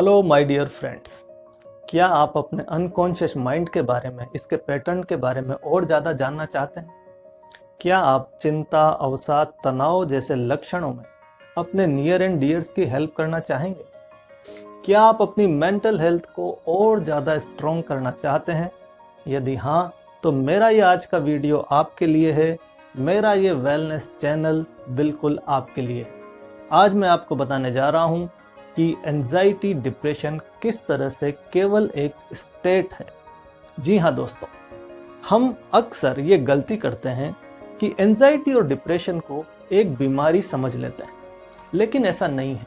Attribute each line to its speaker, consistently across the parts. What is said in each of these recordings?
Speaker 1: Hello my dear friends, क्या आप अपने अनकॉन्शियस माइंड के बारे में, इसके पैटर्न के बारे में और ज़्यादा जानना चाहते हैं? क्या आप चिंता, अवसाद, तनाव जैसे लक्षणों में अपने नियर एंड डियर्स की हेल्प करना चाहेंगे? क्या आप अपनी मेंटल हेल्थ को और ज़्यादा स्ट्रॉन्ग करना चाहते हैं? यदि हाँ, तो मेरा ये आज का वीडियो आपके लिए है। मेरा ये वेलनेस चैनल बिल्कुल आपके लिए है। आज मैं आपको बताने जा रहा हूँ कि एंजाइटी डिप्रेशन किस तरह से केवल एक स्टेट है। जी हाँ दोस्तों, हम अक्सर ये गलती करते हैं कि एंजाइटी और डिप्रेशन को एक बीमारी समझ लेते हैं, लेकिन ऐसा नहीं है।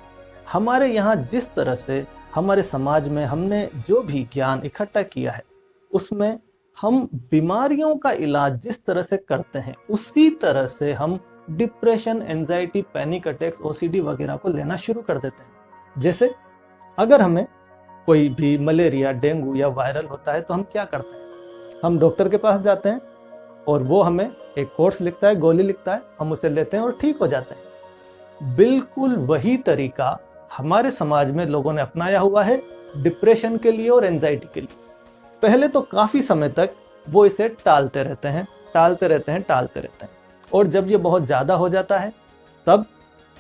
Speaker 1: हमारे यहाँ जिस तरह से हमारे समाज में हमने जो भी ज्ञान इकट्ठा किया है, उसमें हम बीमारियों का इलाज जिस तरह से करते हैं, उसी तरह से हम depression, anxiety, panic attacks, OCD वगैरह को लेना शुरू कर देते हैं। जैसे अगर हमें कोई भी मलेरिया, डेंगू या वायरल होता है तो हम क्या करते हैं? हम डॉक्टर के पास जाते हैं और वो हमें एक कोर्स लिखता है, गोली लिखता है, हम उसे लेते हैं और ठीक हो जाते हैं। बिल्कुल वही तरीका हमारे समाज में लोगों ने अपनाया हुआ है डिप्रेशन के लिए और एंजाइटी के लिए। पहले तो काफी समय तक वो इसे टालते रहते हैं और जब ये बहुत ज्यादा हो जाता है तब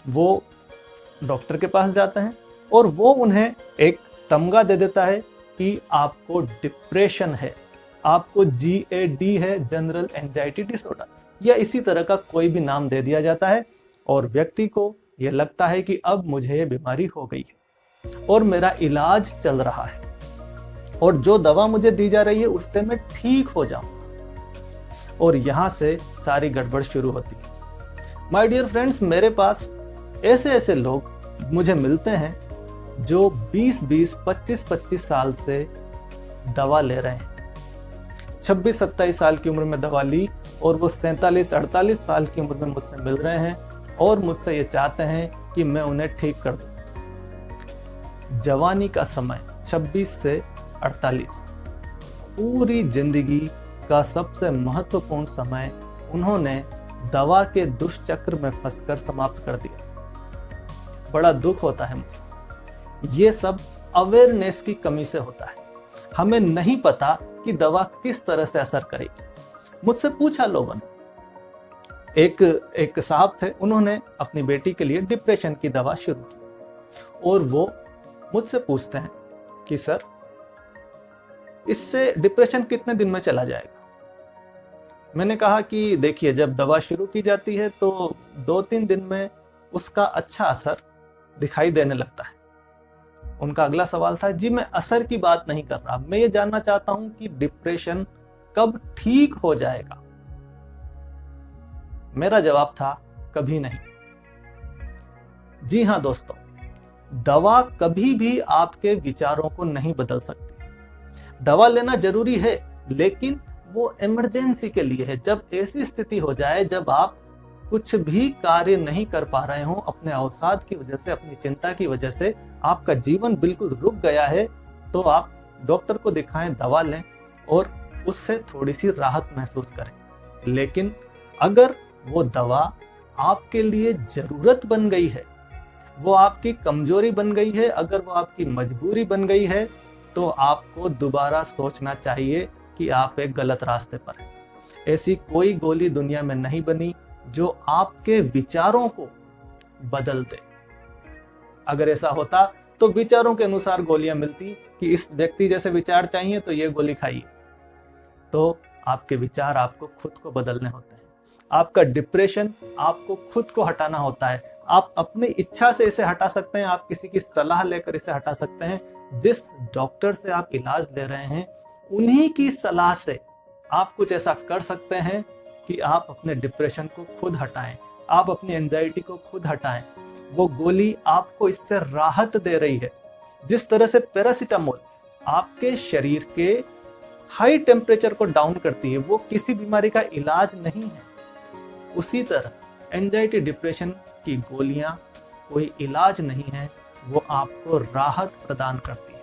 Speaker 1: वो डॉक्टर के पास जाते हैं और वो उन्हें एक तमगा दे देता है कि आपको डिप्रेशन है, आपको GAD है, जनरल एंजाइटी डिसऑर्डर, या इसी तरह का कोई भी नाम दे दिया जाता है और व्यक्ति को यह लगता है कि अब मुझे ये बीमारी हो गई है और मेरा इलाज चल रहा है और जो दवा मुझे दी जा रही है उससे मैं ठीक हो जाऊंगा। और यहां से सारी गड़बड़ शुरू होती है। माय डियर फ्रेंड्स, मेरे पास ऐसे लोग मुझे मिलते हैं जो 20-20, 25-25 साल से दवा ले रहे हैं। 26-27 साल की उम्र में दवा ली और वो 47-48 साल की उम्र में मुझसे मिल रहे हैं और मुझसे ये चाहते हैं कि मैं उन्हें ठीक कर दूं। जवानी का समय 26 से 48, पूरी जिंदगी का सबसे महत्वपूर्ण समय उन्होंने दवा के दुष्चक्र में फंसकर समाप्त कर दिया। बड़ा दुख होता है मुझे। ये सब अवेयरनेस की कमी से होता है। हमें नहीं पता कि दवा किस तरह से असर करेगी। मुझसे पूछा लोगों ने, एक साहब थे, उन्होंने अपनी बेटी के लिए डिप्रेशन की दवा शुरू की और वो मुझसे पूछते हैं कि सर, इससे डिप्रेशन कितने दिन में चला जाएगा? मैंने कहा कि देखिए, जब दवा शुरू की जाती है तो 2-3 दिन में उसका अच्छा असर दिखाई देने लगता है। उनका अगला सवाल था, जी मैं असर की बात नहीं कर रहा, मैं ये जानना चाहता हूं कि डिप्रेशन कब ठीक हो जाएगा। मेरा जवाब था, कभी नहीं। जी हां दोस्तों, दवा कभी भी आपके विचारों को नहीं बदल सकती। दवा लेना जरूरी है, लेकिन वो इमरजेंसी के लिए है। जब ऐसी स्थिति हो जाए, जब आप कुछ भी कार्य नहीं कर पा रहे हो, अपने अवसाद की वजह से, अपनी चिंता की वजह से आपका जीवन बिल्कुल रुक गया है, तो आप डॉक्टर को दिखाएं, दवा लें और उससे थोड़ी सी राहत महसूस करें। लेकिन अगर वो दवा आपके लिए जरूरत बन गई है, वो आपकी कमजोरी बन गई है, अगर वो आपकी मजबूरी बन गई है, तो आपको दोबारा सोचना चाहिए कि आप एक गलत रास्ते पर हैं। ऐसी कोई गोली दुनिया में नहीं बनी जो आपके विचारों को बदल दे। अगर ऐसा होता तो विचारों के अनुसार गोलियां मिलती कि इस व्यक्ति जैसे विचार चाहिए तो ये गोली खाइए। तो आपके विचार आपको खुद को बदलने होते हैं। आपका डिप्रेशन आपको खुद को हटाना होता है। आप अपनी इच्छा से इसे हटा सकते हैं, आप किसी की सलाह लेकर इसे हटा सकते हैं। जिस डॉक्टर से आप इलाज ले रहे हैं, उन्हीं की सलाह से आप कुछ ऐसा कर सकते हैं कि आप अपने डिप्रेशन को खुद हटाएं, आप अपनी एंजाइटी को खुद हटाएं। वो गोली आपको इससे राहत दे रही है। जिस तरह से पैरासीटामोल आपके शरीर के हाई टेम्परेचर को डाउन करती है, वो किसी बीमारी का इलाज नहीं है। उसी तरह एंजाइटी, डिप्रेशन की गोलियां कोई इलाज नहीं है, वो आपको राहत प्रदान करती है।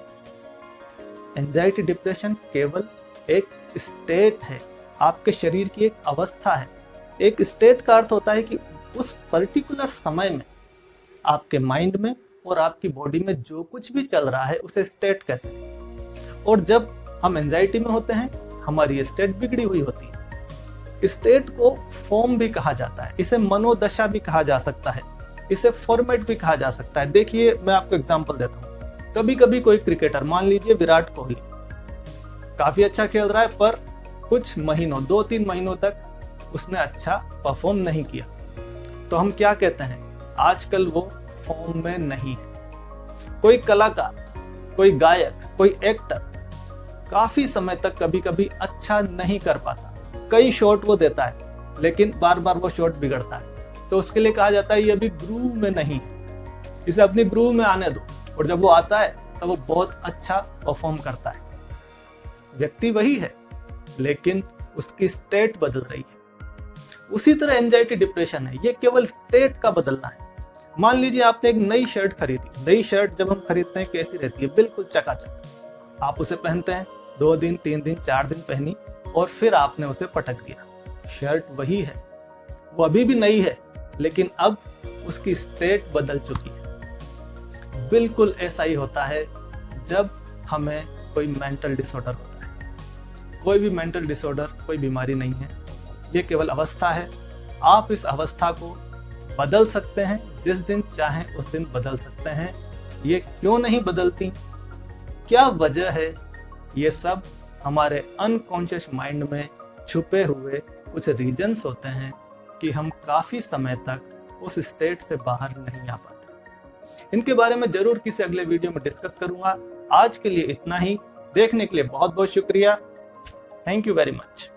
Speaker 1: एंजाइटी, डिप्रेशन केवल एक स्टेट है, आपके शरीर की एक अवस्था है। एक स्टेट का अर्थ होता है कि उस पर्टिकुलर समय में आपके माइंड में और आपकी बॉडी में जो कुछ भी चल रहा है उसे स्टेट कहते हैं। और जब हम एंजाइटी में होते हैं हमारी ये स्टेट बिगड़ी हुई होती है। स्टेट को फॉर्म भी कहा जाता है, इसे मनोदशा भी कहा जा सकता है, इसे फॉर्मेट भी कहा जा सकता है। देखिए मैं आपको एग्जांपल देता हूँ। कभी कभी कोई क्रिकेटर, मान लीजिए विराट कोहली, काफी अच्छा खेल रहा है पर कुछ महीनों 2-3 महीनों तक उसने अच्छा परफॉर्म नहीं किया, तो हम क्या कहते हैं, आजकल वो फॉर्म में नहीं है। कोई कलाकार, कोई गायक, कोई एक्टर काफी समय तक कभी कभी अच्छा नहीं कर पाता, कई शॉट वो देता है लेकिन बार बार वो शॉट बिगड़ता है, तो उसके लिए कहा जाता है ये अभी ग्रूव में नहीं है, इसे अपनी ग्रूव में आने दो, और जब वो आता है तो वो बहुत अच्छा परफॉर्म करता है। व्यक्ति वही है लेकिन उसकी स्टेट बदल रही है। उसी तरह एंजाइटी डिप्रेशन है, ये केवल स्टेट का बदलना है। मान लीजिए आपने एक नई शर्ट खरीदी। नई शर्ट जब हम खरीदते हैं कैसी रहती है, बिल्कुल चकाचक। आप उसे पहनते हैं, 2 दिन 3 दिन 4 दिन पहनी और फिर आपने उसे पटक दिया। शर्ट वही है, वो अभी भी नई है लेकिन अब उसकी स्टेट बदल चुकी है। बिल्कुल ऐसा ही होता है जब हमें कोई मेंटल डिसऑर्डर होता है। कोई भी मेंटल डिसऑर्डर कोई बीमारी नहीं है, ये केवल अवस्था है। आप इस अवस्था को बदल सकते हैं, जिस दिन चाहें उस दिन बदल सकते हैं। ये क्यों नहीं बदलती, क्या वजह है, ये सब हमारे अनकॉन्शियस माइंड में छुपे हुए कुछ रीजंस होते हैं कि हम काफी समय तक उस स्टेट से बाहर नहीं आ पाते। इनके बारे में जरूर किसी अगले वीडियो में डिस्कस करूंगा। आज के लिए इतना ही। देखने के लिए बहुत बहुत शुक्रिया। Thank you very much.